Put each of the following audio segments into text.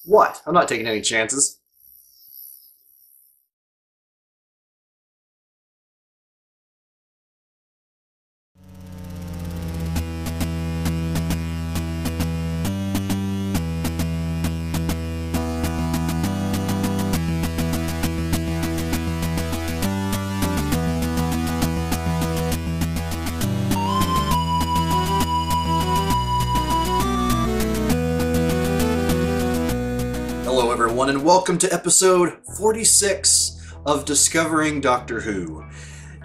What? I'm not taking any chances. Hello everyone, and welcome to episode 46 of Discovering Doctor Who.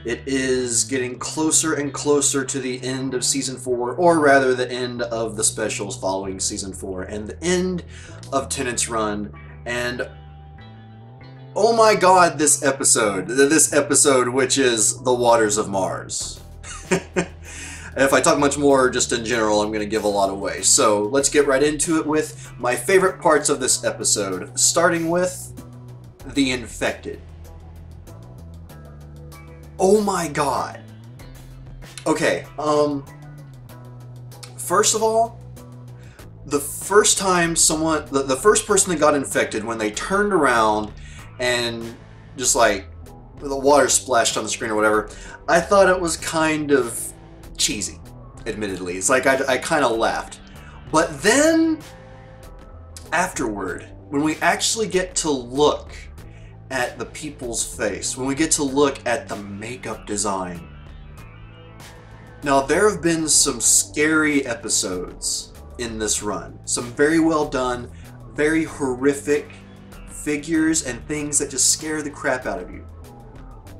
It is getting closer and closer to the end of Season 4, or rather the end of the specials following Season 4, and the end of Tennant's run, and oh my god, this episode which is The Waters of Mars. If I talk much more just in general, I'm going to give a lot away. So let's get right into it with my favorite parts of this episode, starting with the infected. Oh my god. Okay, first of all, the first time someone, the first person that got infected, when they turned around and just like the water splashed on the screen or whatever, I thought it was kind of cheesy, admittedly. It's like I kind of laughed. But then, afterward, when we actually get to look at the people's face, when we get to look at the makeup design. Now, there have been some scary episodes in this run. Some very well done, very horrific figures and things that just scare the crap out of you.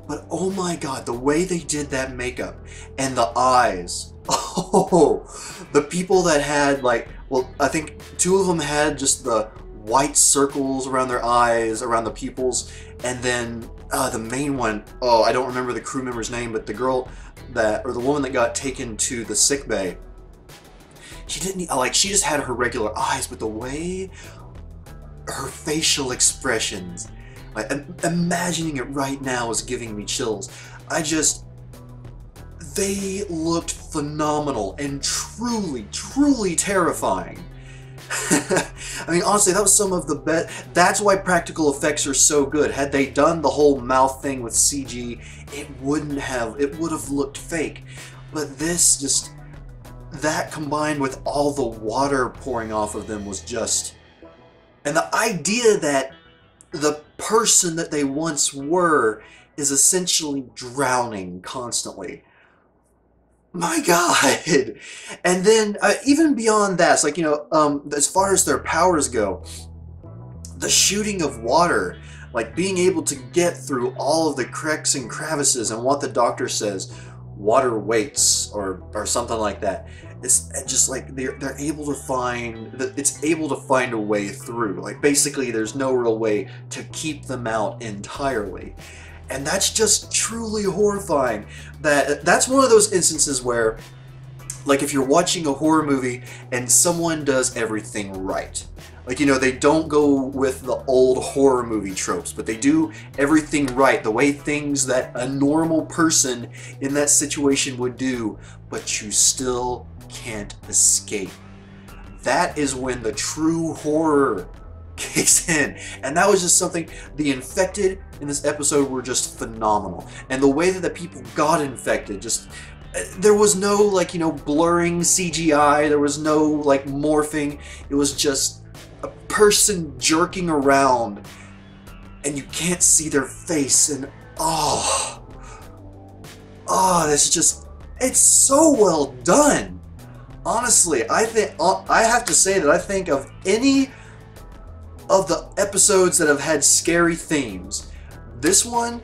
But oh my god, the way they did that makeup and the eyes. Oh, the people that had like, well, I think two of them had just the white circles around their eyes, around the pupils, and then the main one, oh, I don't remember the crew member's name, but the girl that, or the woman that got taken to the sick bay, she didn't, like, she just had her regular eyes, but the way her facial expressions, like, imagining it right now is giving me chills. They looked phenomenal and truly, truly terrifying. I mean, honestly, that was some of the best. That's why practical effects are so good. Had they done the whole mouth thing with CG, it would have looked fake. But this just, that combined with all the water pouring off of them was just, and the idea that the person that they once were is essentially drowning constantly. My god! And then, even beyond that, it's like, you know, as far as their powers go, the shooting of water, like being able to get through all of the cracks and crevices, and what the doctor says, water waits, or something like that. It's just like they're able to find, it's able to find a way through. Like, basically there's no real way to keep them out entirely. And that's just truly horrifying. That's one of those instances where, like, if you're watching a horror movie and someone does everything right. Like, you know, they don't go with the old horror movie tropes, but they do everything right, the way things that a normal person in that situation would do, but you still can't escape. That is when the true horror kicks in. And that was just something, the infected in this episode were just phenomenal. And the way that the people got infected, just, there was no, like, you know, blurring CGI, there was no, like, morphing, it was just a person jerking around and you can't see their face, and it's just, it's so well done. Honestly, I have to say that I think of any of the episodes that have had scary themes, this one,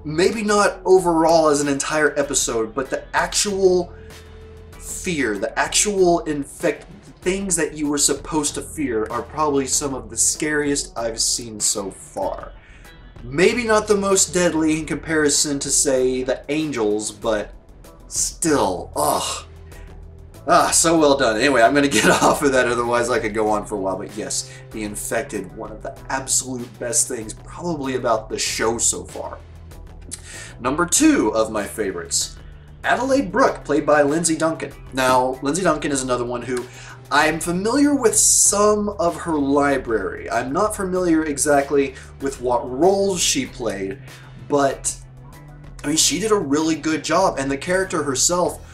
maybe not overall as an entire episode, but the actual fear, the actual things that you were supposed to fear are probably some of the scariest I've seen so far. Maybe not the most deadly in comparison to, say, the angels, but still, so well done. Anyway, I'm going to get off of that, otherwise I could go on for a while. But yes, The Infected, one of the absolute best things probably about the show so far. Number 2 of my favorites, Adelaide Brooke, played by Lindsay Duncan. Now, Lindsay Duncan is another one who I'm familiar with some of her library. I'm not familiar exactly with what roles she played, but I mean, she did a really good job, and the character herself,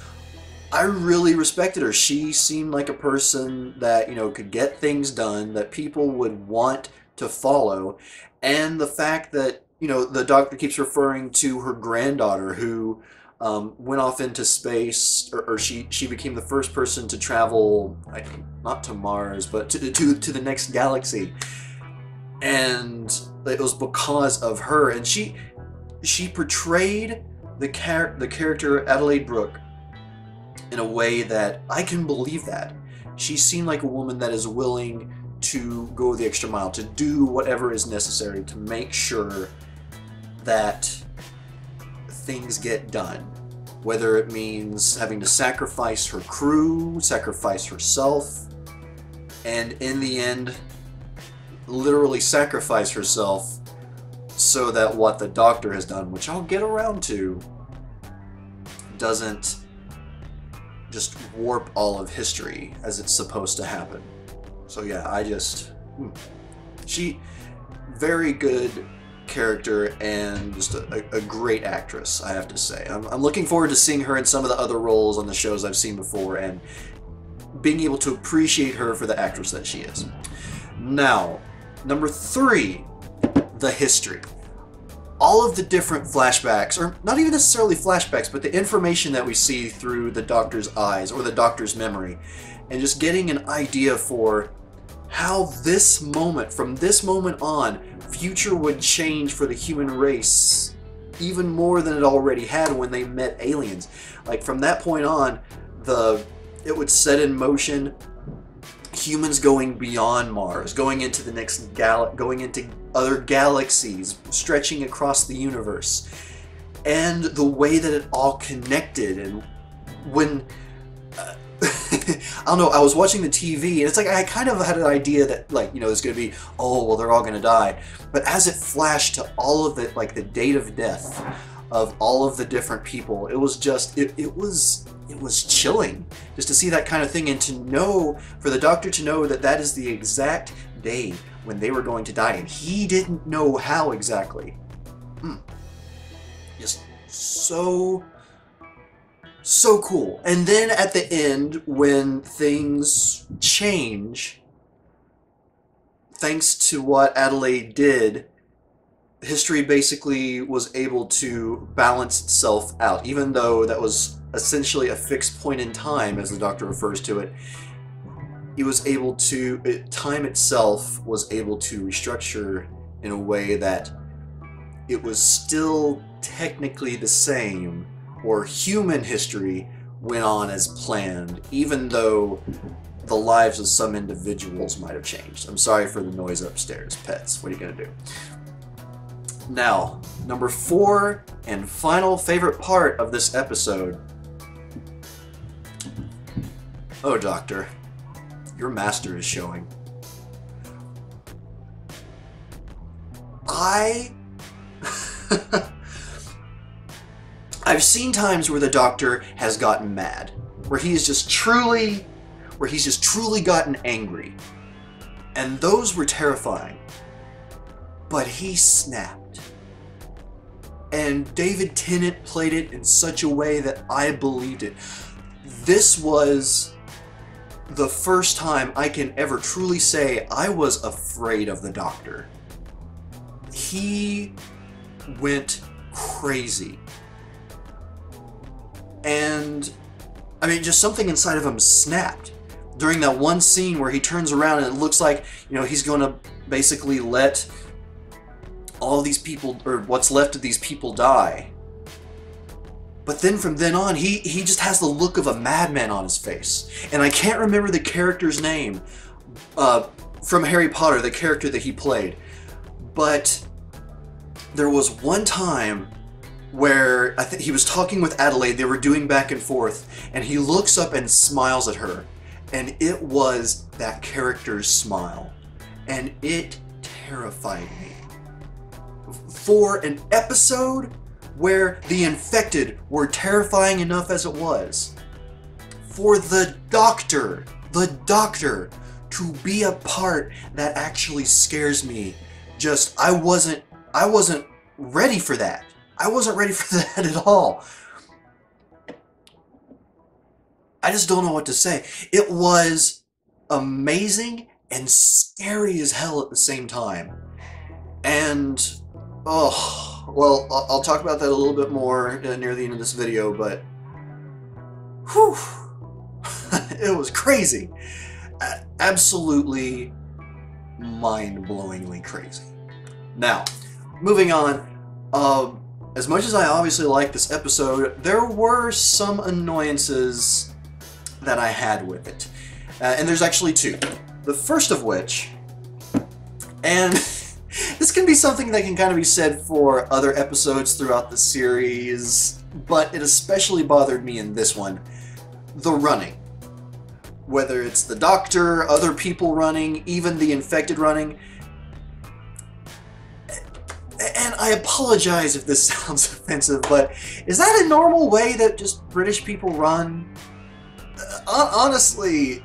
I really respected her. She seemed like a person that, you know, could get things done, that people would want to follow, and the fact that, you know, the Doctor keeps referring to her granddaughter who went off into space, or she became the first person to travel, not to Mars, but to the next galaxy, and it was because of her. And she portrayed the character Adelaide Brooke in a way that I can believe that. She seemed like a woman that is willing to go the extra mile, to do whatever is necessary to make sure that things get done. Whether it means having to sacrifice her crew, sacrifice herself, and in the end, literally sacrifice herself so that what the Doctor has done, which I'll get around to, doesn't just warp all of history as it's supposed to happen. So yeah, she, very good character, and just a great actress, I have to say. I'm looking forward to seeing her in some of the other roles on the shows I've seen before, and being able to appreciate her for the actress that she is. Now, number 3, the history. All of the different flashbacks, or not even necessarily flashbacks, but the information that we see through the Doctor's eyes, or the Doctor's memory, and just getting an idea for how this moment, from this moment on, future would change for the human race even more than it already had when they met aliens. Like, from that point on, it would set in motion humans going beyond Mars, going into the next going into other galaxies, stretching across the universe, and the way that it all connected. And when I don't know, I was watching the TV, and it's like I kind of had an idea that, like, you know, it's going to be, oh, well, they're all going to die. But as it flashed to all of the, like, the date of death of all of the different people, it was just, it was chilling just to see that kind of thing, and to know, for the Doctor to know that that is the exact day when they were going to die, and he didn't know how exactly. Just so cool. And then at the end, when things change, thanks to what Adelaide did, history basically was able to balance itself out. Even though that was essentially a fixed point in time, as the Doctor refers to it, he was able to, time itself was able to restructure in a way that it was still technically the same, or human history went on as planned, even though the lives of some individuals might have changed. I'm sorry for the noise upstairs, pets. What are you gonna do? Now, number 4 and final favorite part of this episode. Oh, Doctor, your master is showing. I've seen times where the Doctor has gotten mad, where he's just truly gotten angry, and those were terrifying. But he snapped, and David Tennant played it in such a way that I believed it. This was the first time I can ever truly say I was afraid of the Doctor. He went crazy. And, I mean, just something inside of him snapped during that one scene where he turns around and it looks like, you know, he's going to basically let all these people, or what's left of these people, die. But then from then on, he just has the look of a madman on his face. And I can't remember the character's name from Harry Potter, the character that he played. But there was one time where I think he was talking with Adelaide, they were doing back and forth, and he looks up and smiles at her, and it was that character's smile, and it terrified me. For an episode where the infected were terrifying enough as it was, for the Doctor, the Doctor to be a part that actually scares me. Just, I wasn't ready for that. I wasn't ready for that at all. I just don't know what to say. It was amazing and scary as hell at the same time. And, oh, well, I'll talk about that a little bit more near the end of this video, but, whew, it was crazy. Absolutely mind-blowingly crazy. Now, moving on, as much as I obviously liked this episode, there were some annoyances that I had with it. And there's actually two. The first of which, and this can be something that can kind of be said for other episodes throughout the series, but it especially bothered me in this one, the running. Whether it's the Doctor, other people running, even the infected running. And I apologize if this sounds offensive, but is that a normal way that just British people run? Honestly,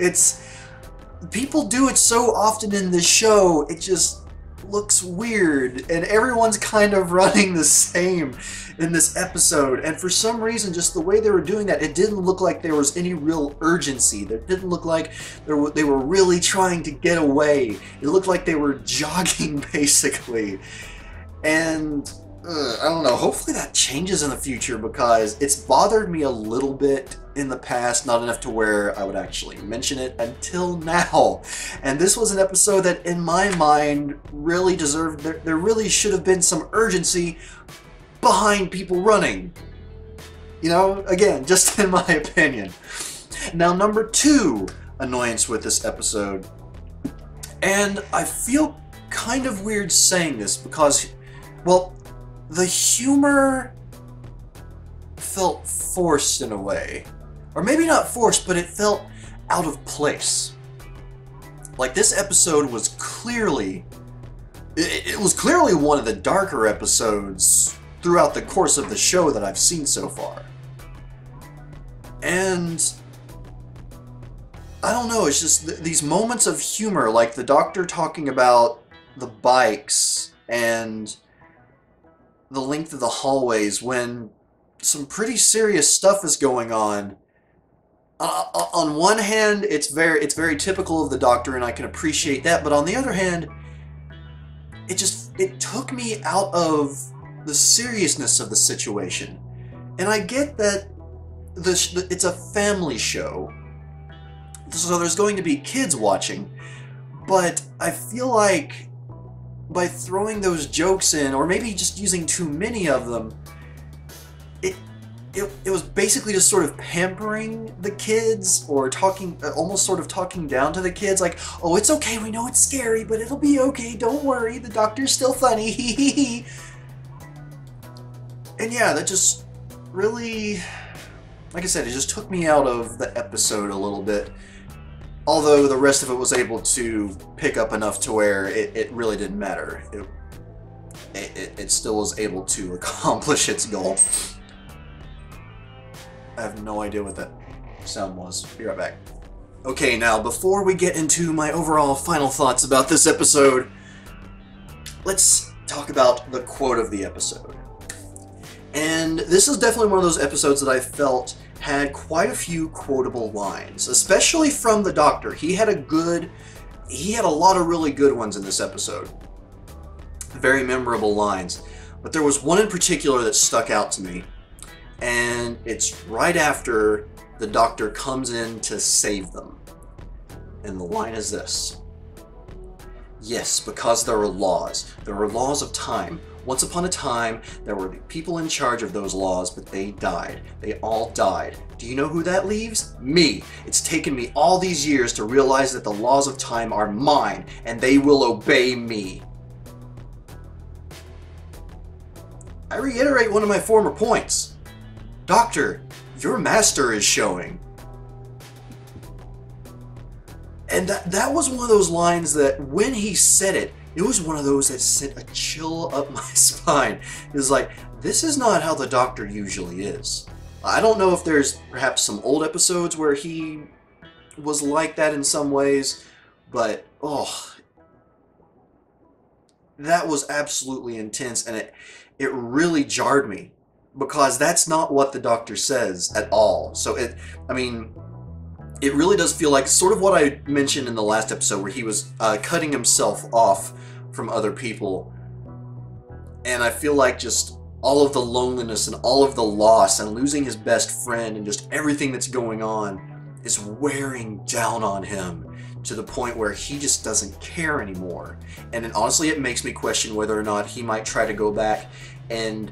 people do it so often in this show, it just looks weird, and everyone's kind of running the same in this episode, and for some reason, just the way they were doing that, it didn't look like there was any real urgency. It didn't look like they were really trying to get away. It looked like they were jogging, basically. And I don't know, hopefully that changes in the future, because it's bothered me a little bit in the past, not enough to where I would actually mention it until now. And this was an episode that, in my mind, really deserved, there really should have been some urgency behind people running. You know, again, just in my opinion. Now, number two annoyance with this episode, and I feel kind of weird saying this because, well, the humor felt forced in a way. Or maybe not forced, but it felt out of place. Like, this episode was clearly, it was clearly one of the darker episodes throughout the course of the show that I've seen so far. And I don't know, it's just these moments of humor, like the Doctor talking about the bikes and the length of the hallways when some pretty serious stuff is going on. On one hand, it's very typical of the Doctor, and I can appreciate that, but on the other hand, it took me out of the seriousness of the situation. And I get that it's a family show, so there's going to be kids watching, but I feel like by throwing those jokes in, or maybe just using too many of them, it was basically just sort of pampering the kids, or almost sort of talking down to the kids, like, oh, it's okay, we know it's scary, but it'll be okay, don't worry, the Doctor's still funny, hee hee hee. And yeah, that just really, like I said, it just took me out of the episode a little bit. Although the rest of it was able to pick up enough to where it really didn't matter. It still was able to accomplish its goal. I have no idea what that sound was. Be right back. Okay, now before we get into my overall final thoughts about this episode, let's talk about the quote of the episode. And this is definitely one of those episodes that I felt had quite a few quotable lines, especially from the Doctor. He had a lot of really good ones in this episode. Very memorable lines. But there was one in particular that stuck out to me, and it's right after the Doctor comes in to save them. And the line is this: "Yes, because there are laws. There are laws of time. Once upon a time, there were the people in charge of those laws, but they died. They all died. Do you know who that leaves? Me. It's taken me all these years to realize that the laws of time are mine, and they will obey me." I reiterate one of my former points. Doctor, your master is showing. And that was one of those lines that, when he said it, it was one of those that sent a chill up my spine. It was like, this is not how the Doctor usually is. I don't know if there's perhaps some old episodes where he was like that in some ways, but oh, that was absolutely intense, and it really jarred me because that's not what the Doctor says at all. So I mean, it really does feel like sort of what I mentioned in the last episode where he was cutting himself off from other people. And I feel like just all of the loneliness and all of the loss and losing his best friend and just everything that's going on is wearing down on him to the point where he just doesn't care anymore. And honestly, it makes me question whether or not he might try to go back and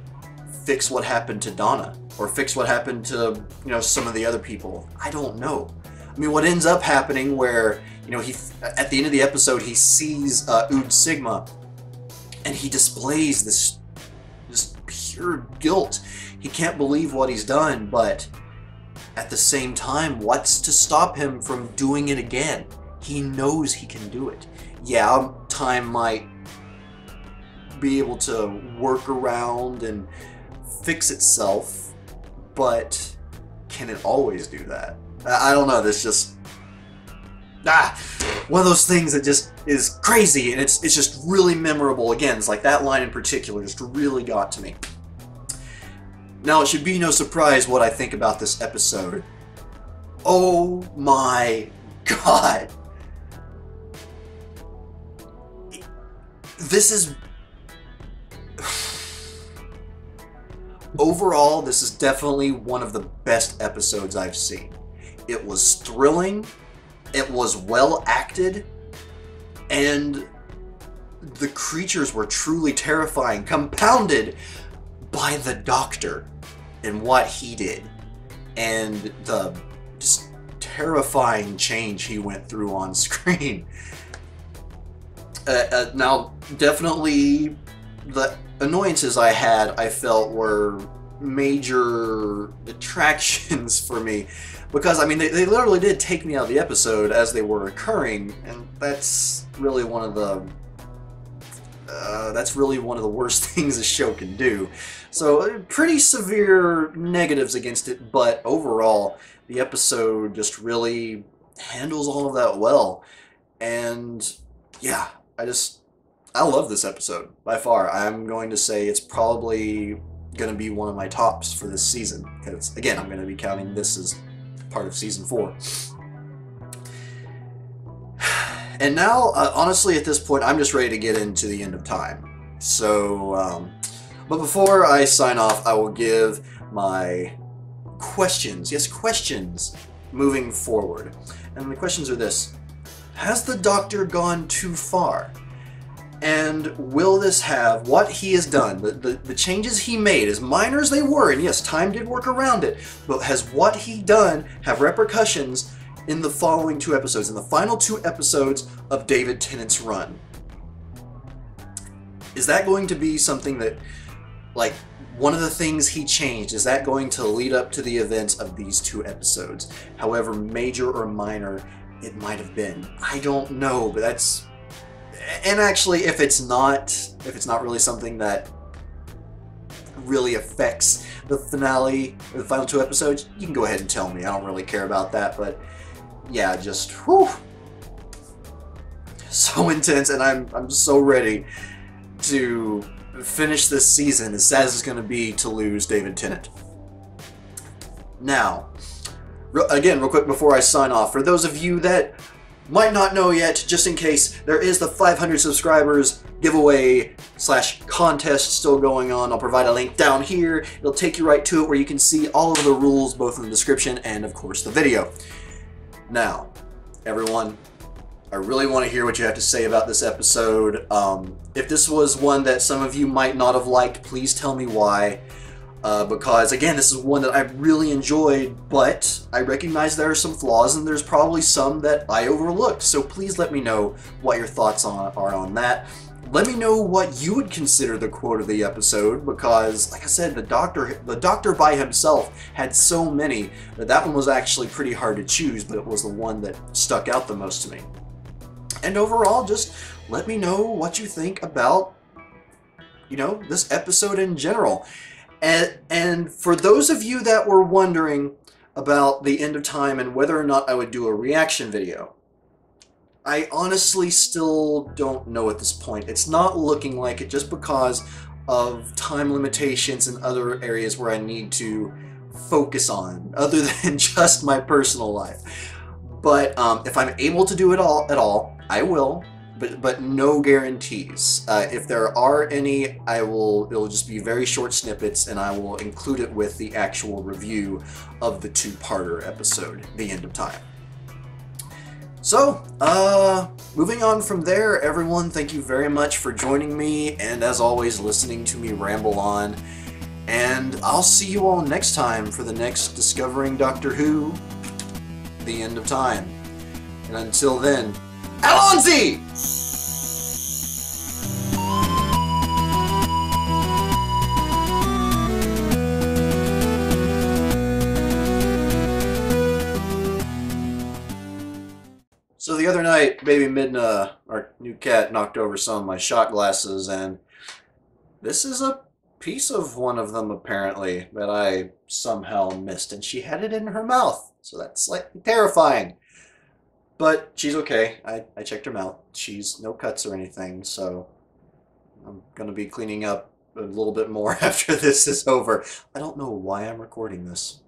fix what happened to Donna or fix what happened to, you know, some of the other people. I don't know. I mean, what ends up happening where, you know, he at the end of the episode, he sees Ood Sigma, and he displays this pure guilt. He can't believe what he's done, but at the same time, what's to stop him from doing it again? He knows he can do it. Yeah, time might be able to work around and fix itself, but can it always do that? I don't know, this just... one of those things that just is crazy, and it's just really memorable. Again, it's like that line in particular just really got to me. Now, it should be no surprise what I think about this episode. Oh my god! This is... Overall, this is definitely one of the best episodes I've seen. It was thrilling, it was well acted, and the creatures were truly terrifying, compounded by the Doctor and what he did, and the just terrifying change he went through on screen. Now, definitely the annoyances I had, I felt were major attractions for me. Because, I mean, they literally did take me out of the episode as they were occurring, and that's really one of the worst things a show can do. So, pretty severe negatives against it, but overall, the episode just really handles all of that well. And, yeah, I love this episode, by far. I'm going to say it's probably going to be one of my tops for this season, because, again, I'm going to be counting this as part of season 4. And now, honestly, at this point, I'm just ready to get into the end of time. So, but before I sign off, I will give my questions. Yes, questions moving forward. And the questions are this: has the Doctor gone too far? And will this have what he has done, the changes he made, as minor as they were, and yes, time did work around it, but has what he done have repercussions in the following 2 episodes, in the final 2 episodes of David Tennant's run? Is that going to be something that, like, one of the things he changed, is that going to lead up to the events of these 2 episodes? However major or minor it might have been. I don't know, but that's... And actually, if it's not really something that really affects the finale, or the final 2 episodes, you can go ahead and tell me. I don't really care about that, but yeah, just whew, so intense, and I'm so ready to finish this season, as sad as it's going to be to lose David Tennant. Now, again, real quick before I sign off, for those of you that might not know yet, just in case, there is the 500 subscribers giveaway / contest still going on. I'll provide a link down here. It'll take you right to it, where you can see all of the rules, both in the description and, of course, the video. Now, everyone, I really want to hear what you have to say about this episode. If this was one that some of you might not have liked, please tell me why. Because, again, this is one that I really enjoyed, but I recognize there are some flaws, and there's probably some that I overlooked. So please let me know what your thoughts are on that. Let me know what you would consider the quote of the episode, because, like I said, the Doctor by himself had so many that one was actually pretty hard to choose, but it was the one that stuck out the most to me. And overall, just let me know what you think about, you know, this episode in general. And for those of you that were wondering about the end of time and whether or not I would do a reaction video. I honestly still don't know at this point. It's not looking like it just because of time limitations and other areas where I need to focus on, other than just my personal life. But if I'm able to do it at all, I will. But no guarantees. If there are any, it'll just be very short snippets, and I will include it with the actual review of the two-parter episode, The End of Time. So, moving on from there, everyone, thank you very much for joining me, and as always, listening to me ramble on. And I'll see you all next time for the next Discovering Doctor Who, The End of Time. And until then, Alonzi! So the other night, baby Midna, our new cat, knocked over some of my shot glasses, and this is a piece of one of them, apparently, that I somehow missed, and she had it in her mouth, so that's slightly terrifying. But she's okay. I checked her mouth. She's no cuts or anything, so I'm going to be cleaning up a little bit more after this is over. I don't know why I'm recording this.